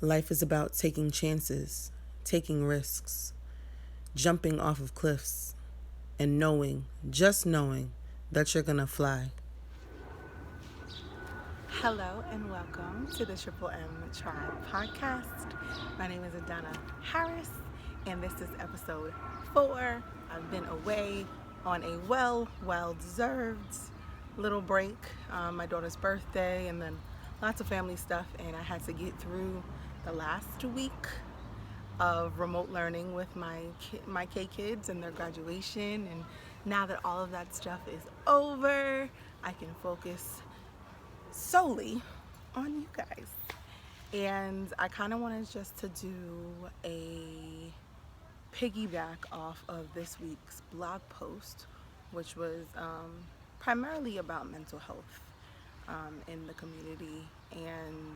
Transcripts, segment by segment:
Life is about taking chances, taking risks, jumping off of cliffs, and knowing, just knowing, that you're gonna fly. Hello and welcome to the Triple M Tribe podcast. My name is Adunna Harris, and this is episode 4. I've been away on a well deserved little break. My daughter's birthday, and then lots of family stuff, and I had to get through the last week of remote learning with my K kids and their graduation. And now that all of that stuff is over, I can focus solely on you guys. And I kind of wanted just to do a piggyback off of this week's blog post, which was primarily about mental health in the community and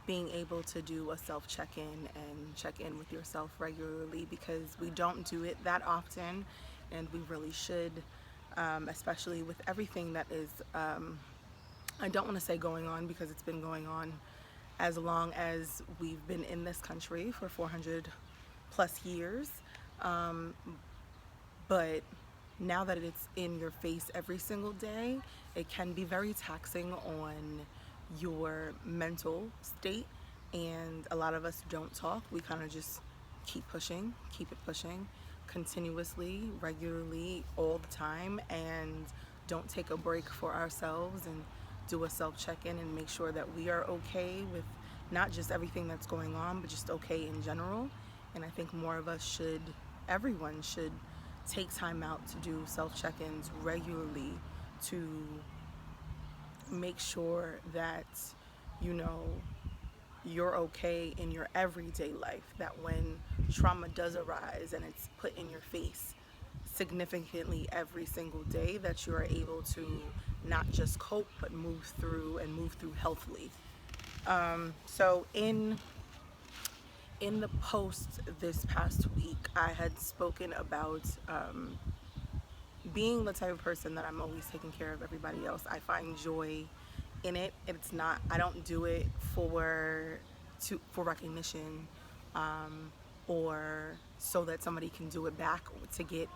being able to do a self check-in and check in with yourself regularly, because we don't do it that often and we really should, especially with everything that is I don't want to say going on, because it's been going on as long as we've been in this country for 400 plus years. Um, but now that it's in your face every single day, it can be very taxing on your mental state. And a lot of us don't talk. We kind of just keep it pushing continuously, regularly, all the time, and don't take a break for ourselves and do a self check in and make sure that we are okay with not just everything that's going on, but just okay in general. And I think more of us should, everyone should take time out to do self check ins regularly to make sure that you know you're okay in your everyday life, that when trauma does arise and it's put in your face significantly every single day, that you are able to not just cope but move through and move through healthily. So in the post this past week, I had spoken about being the type of person that I'm always taking care of everybody else. I find joy in it. It's not, I don't do it for recognition, or so that somebody can do it back, to get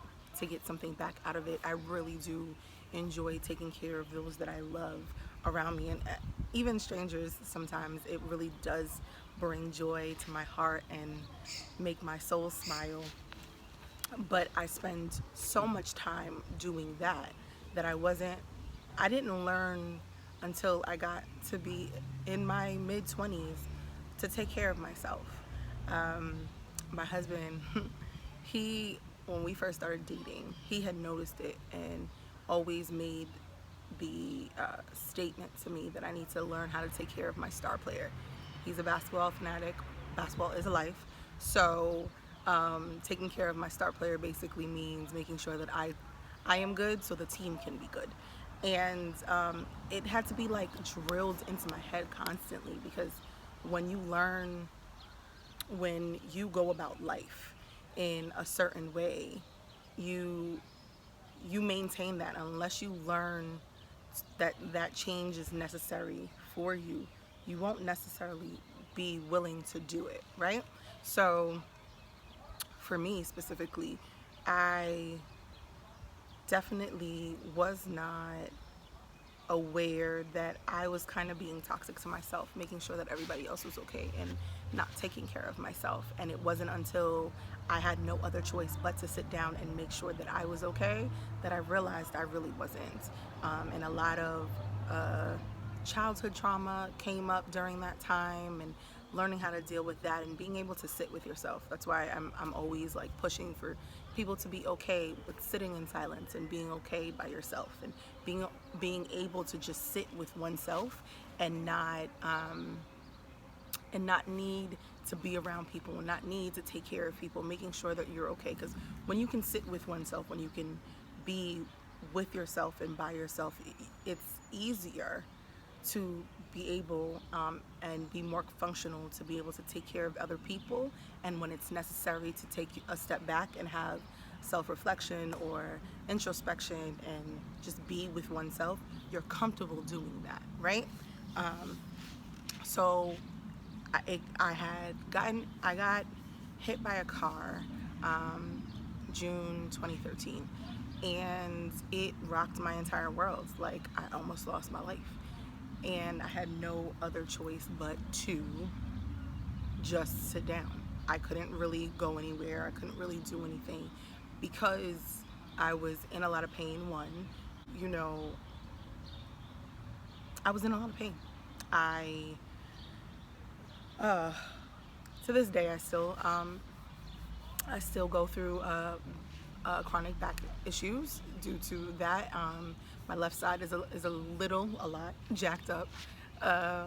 something back out of it. I really do enjoy taking care of those that I love around me, and even strangers. Sometimes it really does bring joy to my heart and make my soul smile. But I spend so much time doing that that I didn't learn until I got to be in my mid 20s to take care of myself. Um, my husband, he, when we first started dating, he had noticed it and always made the statement to me that I need to learn how to take care of my star player. He's a basketball fanatic. Basketball is a life. So taking care of my star player basically means making sure that I am good so the team can be good. And it had to be like drilled into my head constantly, because when you learn, when you go about life in a certain way, you you maintain that unless you learn that that change is necessary for you. You won't necessarily be willing to do it, right? So for me specifically, I definitely was not aware that I was kind of being toxic to myself, making sure that everybody else was okay and not taking care of myself. And it wasn't until I had no other choice but to sit down and make sure that I was okay that I realized I really wasn't. And a lot of uh, childhood trauma came up during that time, and learning how to deal with that and being able to sit with yourself. That's why I'm always like pushing for people to be okay with sitting in silence and being okay by yourself, and being able to just sit with oneself and not need to be around people and not need to take care of people, making sure that you're okay. Because when you can sit with oneself, when you can be with yourself and by yourself, it's easier to be able and be more functional, to be able to take care of other people. And when it's necessary to take a step back and have self-reflection or introspection and just be with oneself, you're comfortable doing that, right? So I got hit by a car, um, June 2013, and it rocked my entire world. Like, I almost lost my life, and I had no other choice but to just sit down. I couldn't really go anywhere. I couldn't really do anything because I was in a lot of pain. One, you know, I was in a lot of pain. I, uh, to this day, I still go through chronic back issues due to that. My left side is a lot jacked up. Uh,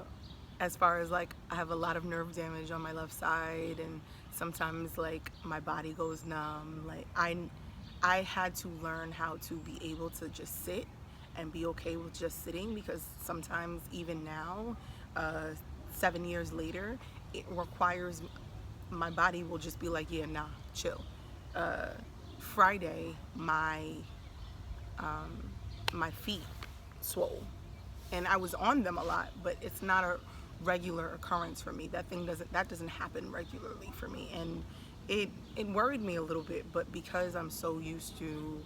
as far as like, I have a lot of nerve damage on my left side, and sometimes like my body goes numb. Like, I had to learn how to be able to just sit and be okay with just sitting, because sometimes even now, uh, 7 years later, it requires, my body will just be like, yeah, nah, chill. uh, Friday, my feet swole, and I was on them a lot, but it's not a regular occurrence for me. That doesn't happen regularly for me, and it worried me a little bit. But because I'm so used to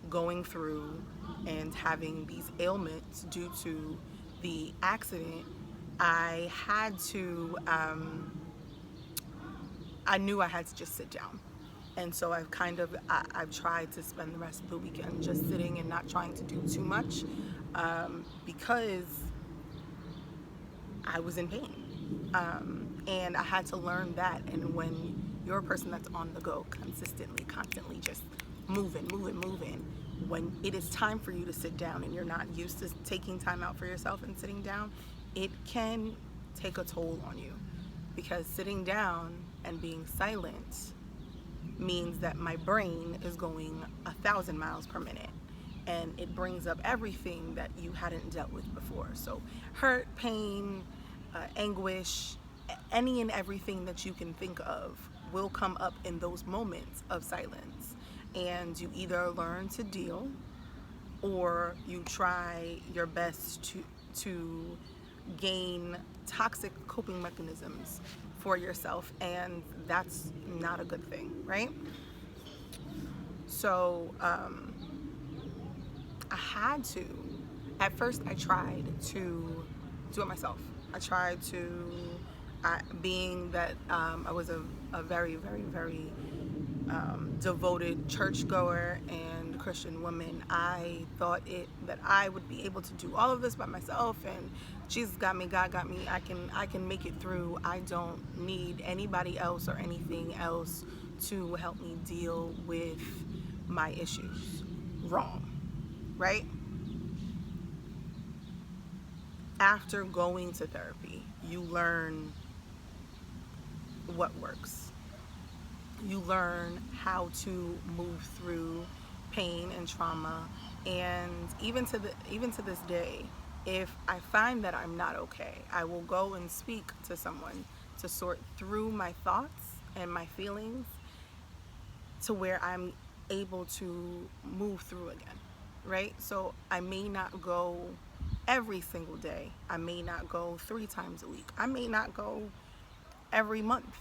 going through and having these ailments due to the accident, I had to. I knew I had to just sit down. And so I've tried to spend the rest of the weekend just sitting and not trying to do too much, because I was in pain. And I had to learn that. And when you're a person that's on the go consistently, constantly just moving, when it is time for you to sit down and you're not used to taking time out for yourself and sitting down, it can take a toll on you. Because sitting down and being silent means that my brain is going 1,000 miles per minute, and it brings up everything that you hadn't dealt with before. So hurt, pain, anguish, any and everything that you can think of will come up in those moments of silence. And you either learn to deal, or you try your best to gain toxic coping mechanisms for yourself, and that's not a good thing, right? So I had to. At first, I tried to do it myself. I tried to, being that I was a very, very, very devoted churchgoer and Christian woman. I thought that I would be able to do all of this by myself, and Jesus got me, God got me. I can make it through. I don't need anybody else or anything else to help me deal with my issues. Wrong, right? After going to therapy, you learn what works. You learn how to move through pain and trauma, and even to this day, if I find that I'm not okay, I will go and speak to someone to sort through my thoughts and my feelings, to where I'm able to move through again, right? So I may not go every single day. I may not go 3 times a week. I may not go every month.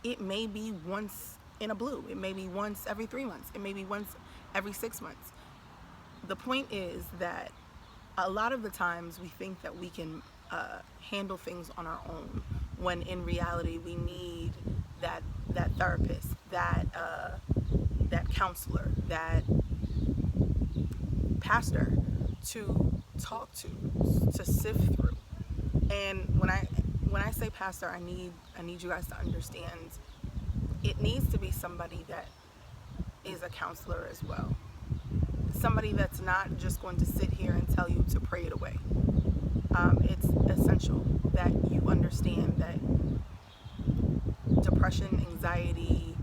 It may be once in a blue. It may be once every 3 months. It may be once every 6 months. The point is that a lot of the times we think that we can handle things on our own, when in reality we need that therapist, that counselor, that pastor to talk to sift through. And when I say pastor, I need you guys to understand, it needs to be somebody that is a counselor as well. Somebody that's not just going to sit here and tell you to pray it away. It's essential that you understand that depression, anxiety,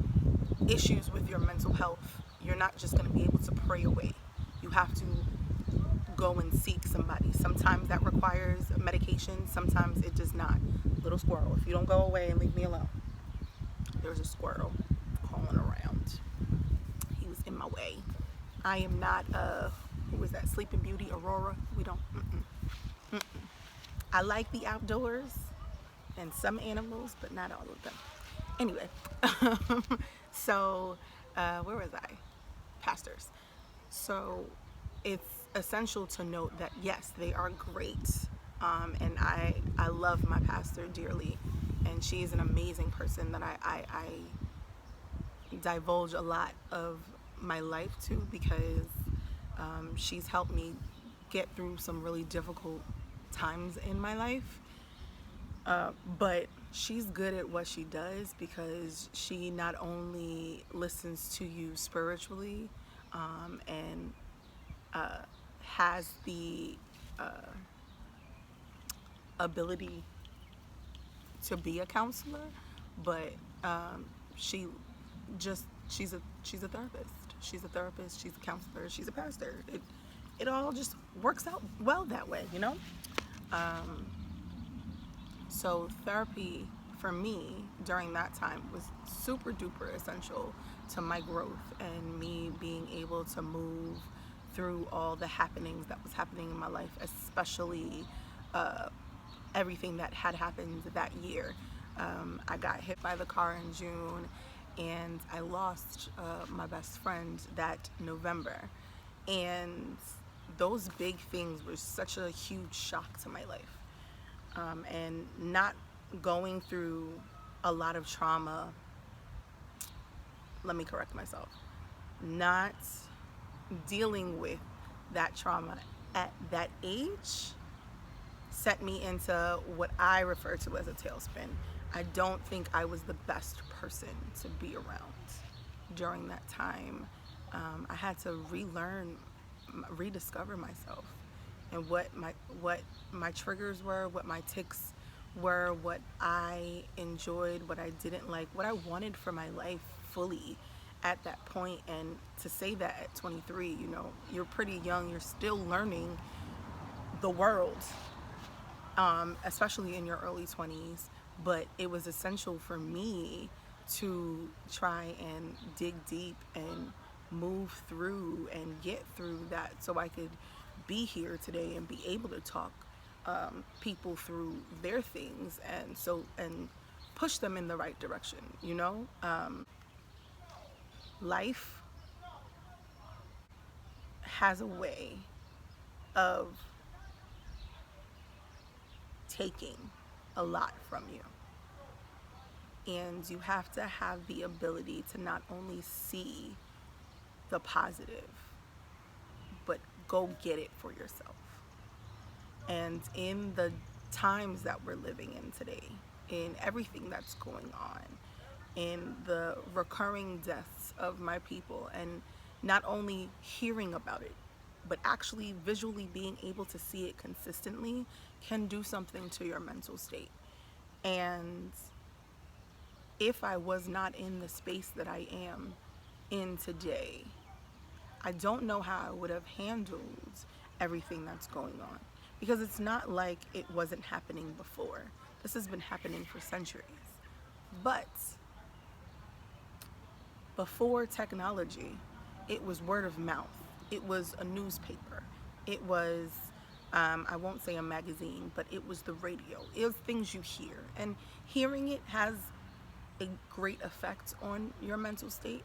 issues with your mental health, you're not just going to be able to pray away. You have to go and seek somebody. Sometimes that requires medication, sometimes it does not. Little squirrel, if you don't go away and leave me alone. There's a squirrel crawling around. He was in my way. I am not who was that, Sleeping Beauty, Aurora? We don't, I like the outdoors, and some animals, but not all of them. Anyway, so where was I? Pastors. So it's essential to note that yes, they are great, and I love my pastor dearly, and she is an amazing person that I divulge a lot of my life to because she's helped me get through some really difficult times in my life. But she's good at what she does because she not only listens to you spiritually, and has the ability to be a counselor, but she she's a therapist. She's a therapist. She's a counselor. She's a pastor. It all just works out well that way, you know. So therapy for me during that time was super duper essential to my growth and me being able to move through all the happenings that was happening in my life, especially uh, everything that had happened that year. I got hit by the car in June, and I lost my best friend that November. And those big things were such a huge shock to my life. And not going through a lot of trauma, let me correct myself, not dealing with that trauma at that age set me into what I refer to as a tailspin. I don't think I was the best person to be around during that time. I had to relearn, rediscover myself, and what my triggers were, what my tics were, what I enjoyed, what I didn't like, what I wanted for my life fully at that point. And to say that at 23, you know, you're pretty young, you're still learning the world, especially in your early 20s. But it was essential for me to try and dig deep and move through and get through that so I could be here today and be able to talk people through their things and push them in the right direction, you know. Life has a way of taking a lot from you. And you have to have the ability to not only see the positive, but go get it for yourself. And in the times that we're living in today, in everything that's going on, in the recurring deaths of my people, and not only hearing about it, but actually visually being able to see it consistently can do something to your mental state. And if I was not in the space that I am in today, I don't know how I would have handled everything that's going on. Because it's not like it wasn't happening before. This has been happening for centuries. But before technology, it was word of mouth. It was a newspaper. It was, I won't say a magazine, but it was the radio. It was things you hear. And hearing it has a great effect on your mental state,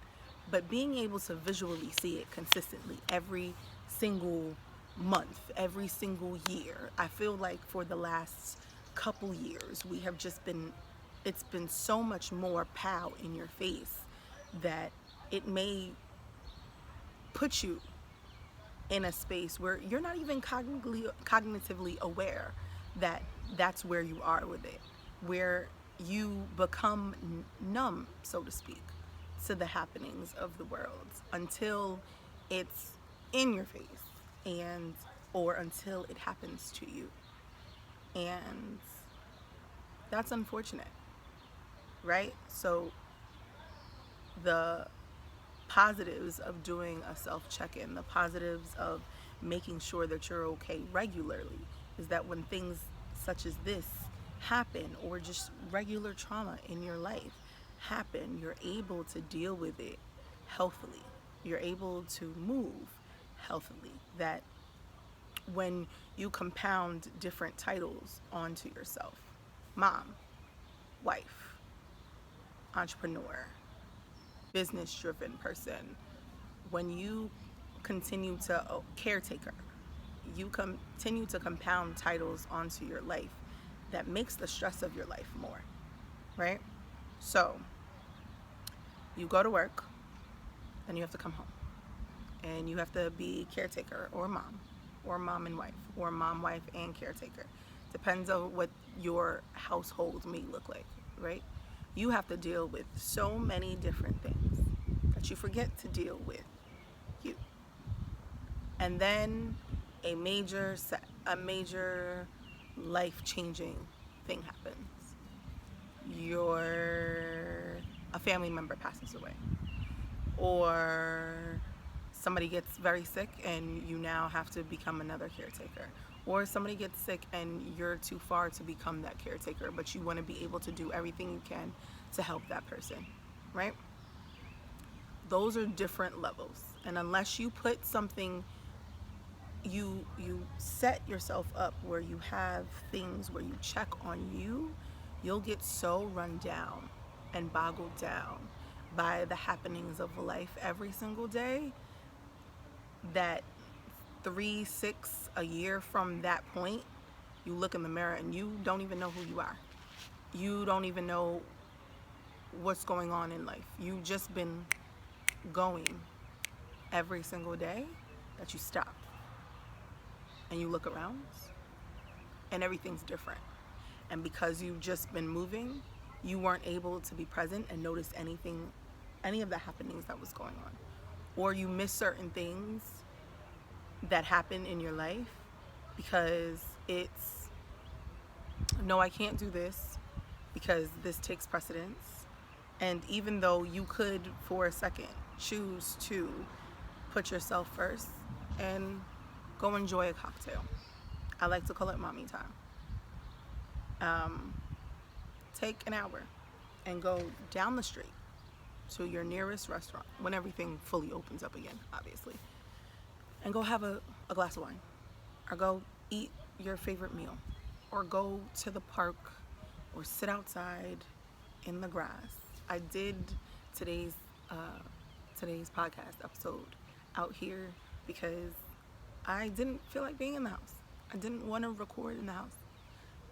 but being able to visually see it consistently every single month, every single year, I feel like for the last couple years, we have just been, it's been so much more pow in your face that it may put you in a space where you're not even cognitively aware that that's where you are with it, where you become numb, so to speak, to the happenings of the world until it's in your face, and or until it happens to you. And that's unfortunate, right? So the positives of doing a self check-in, the positives of making sure that you're okay regularly, is that when things such as this happen, or just regular trauma in your life happen, you're able to deal with it healthily. You're able to move healthily. That when you compound different titles onto yourself, mom, wife, entrepreneur, business driven person, when you continue to caretaker, you continue to compound titles onto your life that makes the stress of your life more, right? So you go to work, then you have to come home, and you have to be caretaker or mom and wife, or mom, wife, and caretaker. Depends on what your household may look like, right? You have to deal with so many different things that you forget to deal with you. And then a major life-changing thing happens. A family member passes away, or somebody gets very sick and you now have to become another caretaker, or somebody gets sick and you're too far to become that caretaker, but you want to be able to do everything you can to help that person, right? Those are different levels, and unless you put something, you set yourself up where you have things where you check on you, you'll get so run down and boggled down by the happenings of life every single day that 3, 6, a year from that point, you look in the mirror and you don't even know who you are. You don't even know what's going on in life. You've just been going every single day that you stop and you look around and everything's different. And because you've just been moving, you weren't able to be present and notice any of the happenings that was going on. Or you miss certain things that happen in your life because it's, no, I can't do this because this takes precedence. And even though you could, for a second, choose to put yourself first and go enjoy a cocktail. I like to call it mommy time. Take an hour and go down the street to your nearest restaurant when everything fully opens up again, obviously, and go have a glass of wine, or go eat your favorite meal, or go to the park, or sit outside in the grass. I did today's podcast episode out here because I didn't feel like being in the house. I didn't want to record in the house.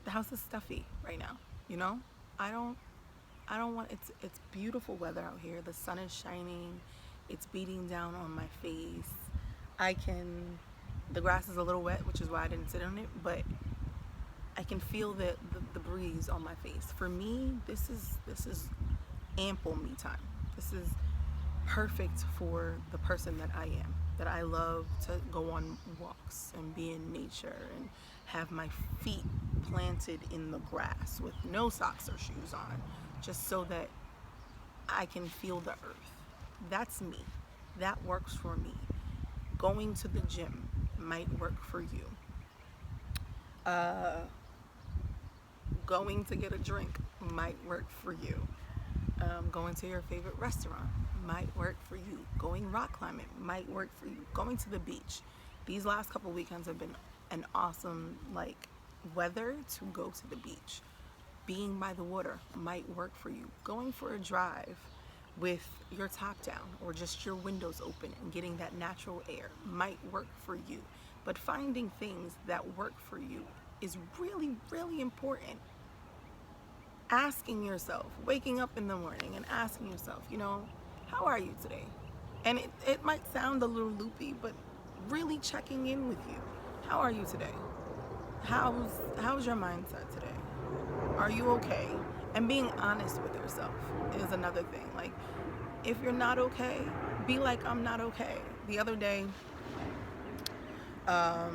The house is stuffy right now, you know? I don't want, it's beautiful weather out here. The sun is shining. It's beating down on my face. The grass is a little wet, which is why I didn't sit on it, but I can feel the breeze on my face. For me, this is ample me time. This is perfect for the person that I am, that I love to go on walks and be in nature and have my feet planted in the grass with no socks or shoes on, just so that I can feel the earth. That's me. That works for me. Going to the gym might work for you. Going to get a drink might work for you. Going to your favorite restaurant might work for you. Going rock climbing might work for you. Going to the beach. These last couple weekends have been an awesome weather to go to the beach. Being by the water might work for you. Going for a drive with your top down or just your windows open and getting that natural air might work for you. But finding things that work for you is really, really important. Asking yourself, waking up in the morning and asking yourself, how are you today? And it might sound a little loopy, but really checking in with you. How are you today? How's your mindset today? Are you okay? And being honest with yourself is another thing. If you're not okay, be like, I'm not okay. The other day, I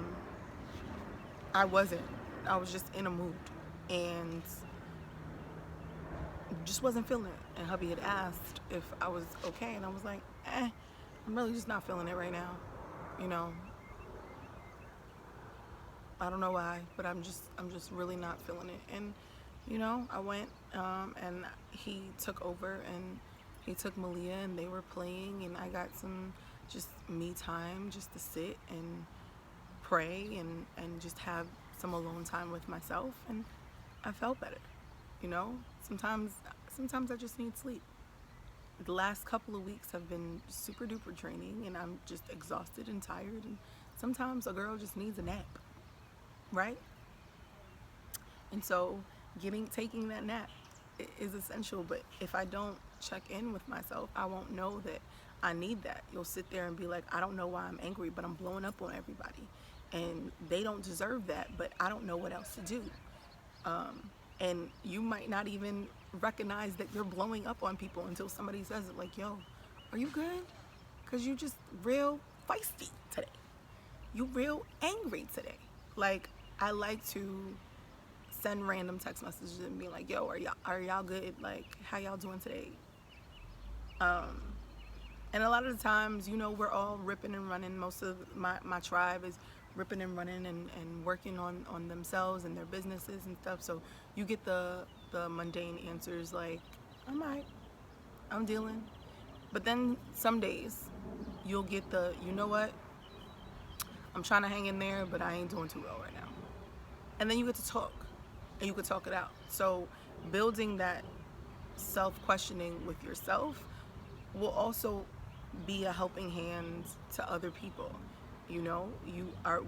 wasn't. I was just in a mood and just wasn't feeling it. And hubby had asked if I was okay, and I was like, I'm really just not feeling it right now. I don't know why, but I'm just really not feeling it. And I went and he took over and he took Malia and they were playing, and I got some just me time just to sit and pray and just have some alone time with myself, and I felt better. you know? Sometimes I just need sleep. The last couple of weeks have been super duper draining, and I'm just exhausted and tired, and sometimes a girl just needs a nap, right? And so taking that nap is essential. But if I don't check in with myself, I won't know that I need that. You'll sit there and be like, I don't know why I'm angry, but I'm blowing up on everybody, and they don't deserve that, but I don't know what else to do. And you might not even recognize that you're blowing up on people until somebody says it, like, yo, are you good? Because you just real feisty today. You real angry today. Like, I like to send random text messages and be like, yo, are y'all good? Like, how y'all doing today? And a lot of the times, we're all ripping and running. Most of my tribe is ripping and running and working on themselves and their businesses and stuff. So you get the mundane answers like, I'm all right, I'm dealing. But then some days you'll get the, you know what, I'm trying to hang in there, but I ain't doing too well right now. And then you get to talk, and you can talk it out. So building that self-questioning with yourself will also be a helping hand to other people.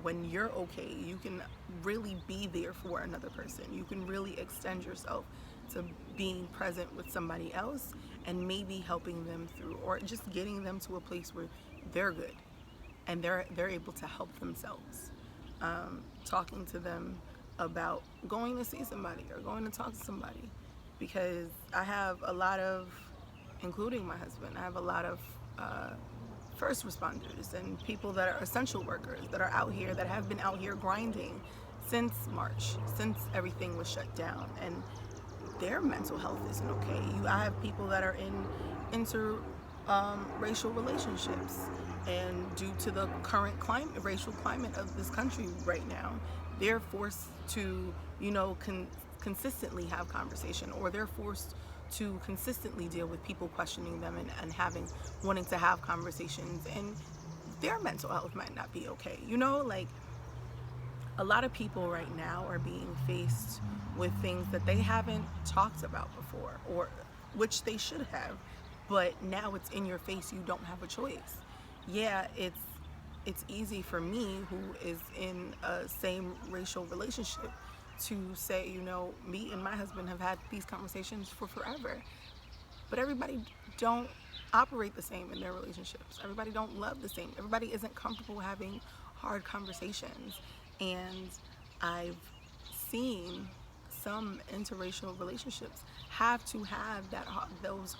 When you're okay, you can really be there for another person. You can really extend yourself to being present with somebody else and maybe helping them through, or just getting them to a place where they're good and they're able to help themselves. Talking to them about going to see somebody or going to talk to somebody, because I have a lot of, including my husband, I have a lot of first responders and people that are essential workers that are out here, that have been out here grinding since March, since everything was shut down, and their mental health isn't okay. I have people that are in racial relationships, and due to the current racial climate of this country right now, they're forced to, consistently have conversation, or they're forced to consistently deal with people questioning them and wanting to have conversations, and their mental health might not be okay. Like, a lot of people right now are being faced with things that they haven't talked about before, or which they should have, but now it's in your face. You don't have a choice. Yeah, it's easy for me, who is in a same racial relationship, to say, me and my husband have had these conversations for forever, but everybody don't operate the same in their relationships. Everybody don't love the same. Everybody isn't comfortable having hard conversations. And I've seen some interracial relationships have to have those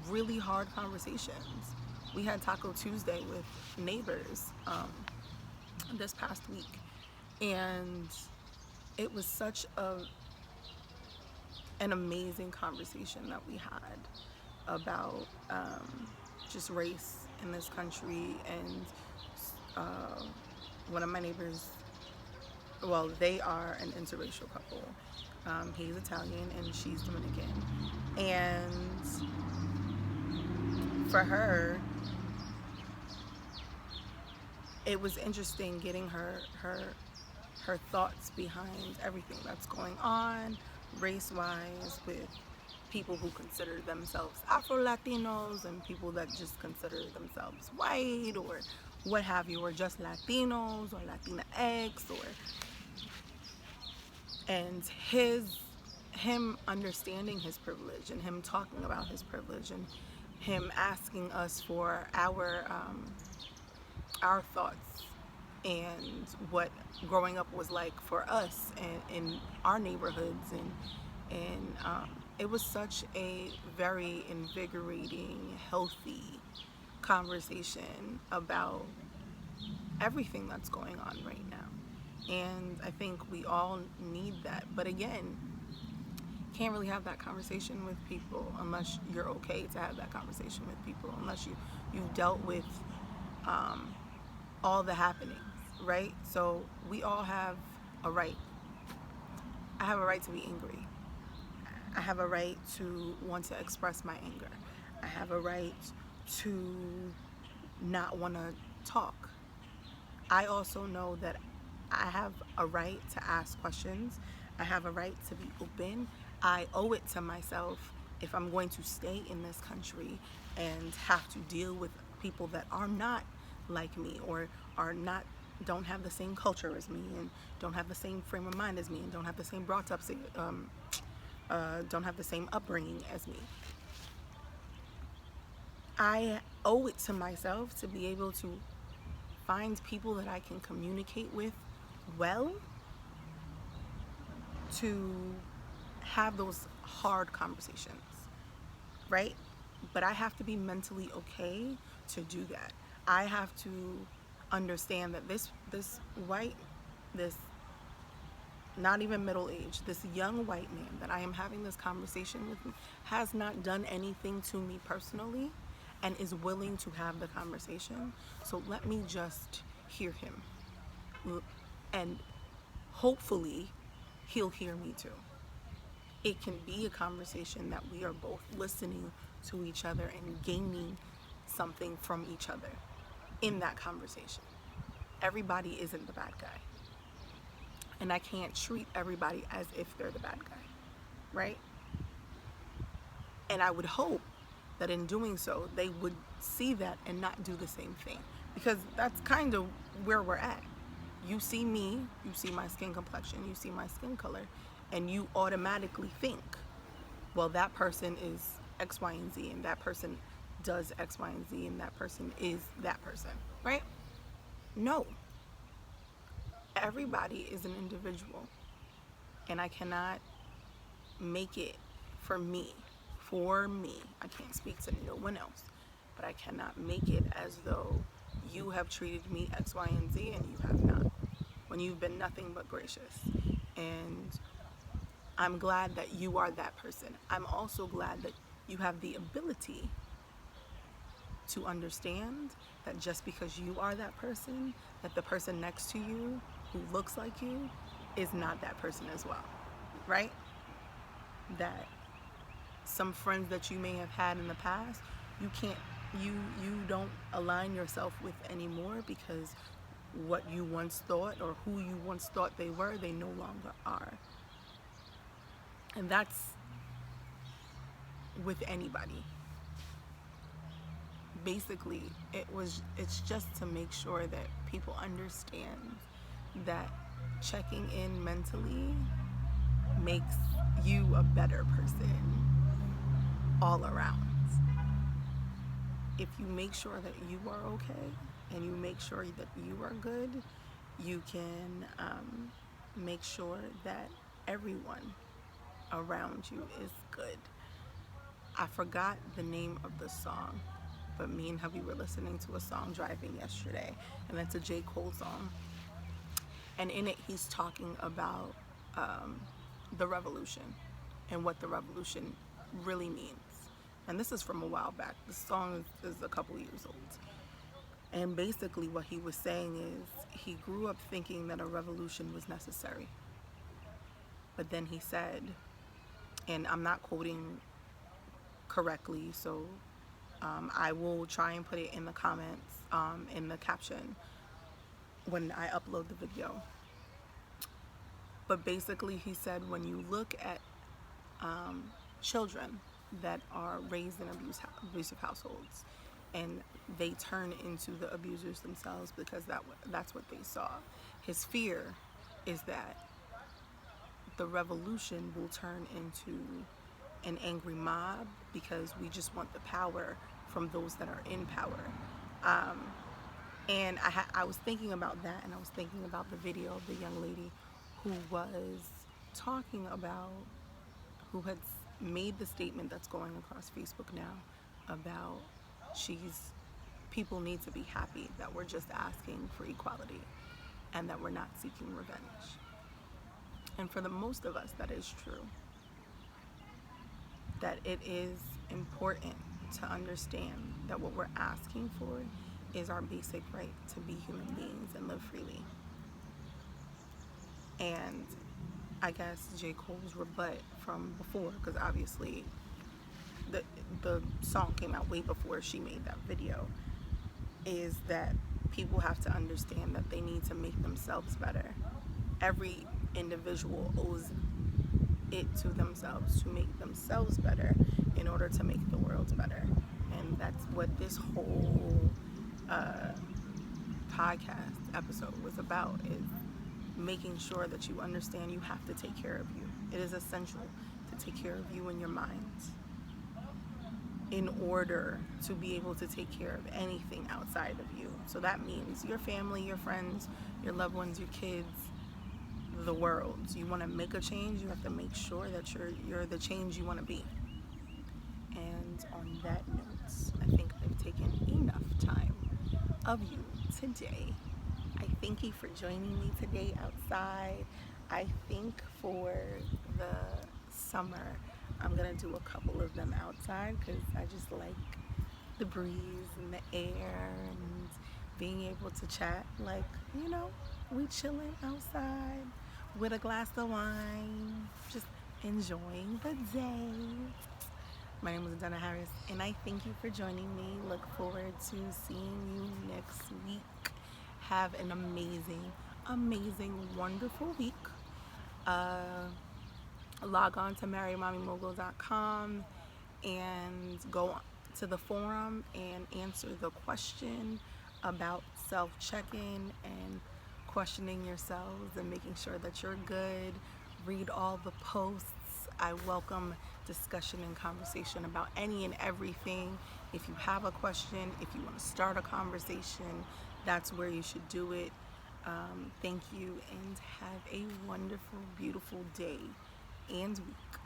really hard conversations. We had Taco Tuesday with neighbors this past week, and it was such an amazing conversation that we had about just race in this country. And one of my neighbors, well, they are an interracial couple. He's Italian and she's Dominican. And for her, it was interesting getting her thoughts behind everything that's going on race-wise, with people who consider themselves Afro-Latinos and people that just consider themselves white or what have you, or just Latinos or Latinx, and him understanding his privilege, and him talking about his privilege, and him asking us for our thoughts and what growing up was like for us and in our neighborhoods, and it was such a very invigorating, healthy conversation about everything that's going on right now. And I think we all need that. But again, can't really have that conversation with people unless you're okay to have that conversation with people, unless you've dealt with all the happenings, right? So we all have a right. I have a right to be angry. I have a right to want to express my anger. I have a right to not want to talk. I also know that I have a right to ask questions. I have a right to be open. I owe it to myself, if I'm going to stay in this country and have to deal with people that are not like me, or are not, don't have the same culture as me, and don't have the same frame of mind as me, and don't have the same don't have the same upbringing as me. I owe it to myself to be able to find people that I can communicate with well, to have those hard conversations, right? But I have to be mentally okay to do that. I have to understand that this white, this not even middle age, this young white man that I am having this conversation with has not done anything to me personally and is willing to have the conversation. So let me just hear him. And hopefully he'll hear me too. It can be a conversation that we are both listening to each other and gaining something from each other in that conversation. Everybody isn't the bad guy. And I can't treat everybody as if they're the bad guy, right? And I would hope that in doing so, they would see that and not do the same thing. Because that's kind of where we're at. You see me, you see my skin complexion, you see my skin color, and you automatically think, well, that person is X, Y, and Z, and that person does X, Y, and Z, and that person is that person, right? No. Everybody is an individual, and I cannot make it for me. I can't speak to no one else, but I cannot make it as though you have treated me X, Y, and Z and you have not, when you've been nothing but gracious. And I'm glad that you are that person. I'm also glad that you have the ability to understand that just because you are that person, that the person next to you who looks like you is not that person as well, right? That some friends that you may have had in the past, you don't align yourself with anymore, because what you once thought, or who you once thought they were, they no longer are. And that's with anybody. Basically, it's just to make sure that people understand that checking in mentally makes you a better person all around. If you make sure that you are okay and you make sure that you are good, you can make sure that everyone around you is good. I forgot the name of the song, but me and hubby were listening to a song driving yesterday, and that's a J. Cole song. And in it, he's talking about the revolution and what the revolution really means. And this is from a while back. The song is a couple years old. And basically what he was saying is he grew up thinking that a revolution was necessary. But then he said, and I'm not quoting correctly, so I will try and put it in the comments, in the caption when I upload the video. But basically he said, when you look at children that are raised in abusive households, and they turn into the abusers themselves because that's what they saw. His fear is that the revolution will turn into an angry mob because we just want the power from those that are in power. And I was thinking about that, and I was thinking about the video of the young lady who was talking about, who had made the statement that's going across Facebook now about people need to be happy that we're just asking for equality and that we're not seeking revenge. And for the most of us, that is true. That it is important to understand that what we're asking for is our basic right to be human beings and live freely. And I guess J. Cole's rebut from before, because obviously the song came out way before she made that video, is that people have to understand that they need to make themselves better. Every individual owes it to themselves, to make themselves better in order to make the world better. And that's what this whole podcast episode was about, is making sure that you understand you have to take care of you. It is essential to take care of you and your mind in order to be able to take care of anything outside of you. So that means your family, your friends, your loved ones, your kids, the world. You want to make a change, you have to make sure that you're the change you want to be. And on that note, I think I've taken enough time of you today. I thank you for joining me today outside. I think for the summer, I'm going to do a couple of them outside because I just like the breeze and the air and being able to chat. Like, we chilling outside with a glass of wine, just enjoying the day. My name is Adunna Harris, and I thank you for joining me. Look forward to seeing you next week. Have an amazing, wonderful week. Log on to marrymommmymogul.com and go to the forum and answer the question about self-check-in and questioning yourselves and making sure that you're good. Read all the posts. I welcome discussion and conversation about any and everything. If you have a question, if you want to start a conversation, that's where you should do it. Thank you, and have a wonderful, beautiful day and week.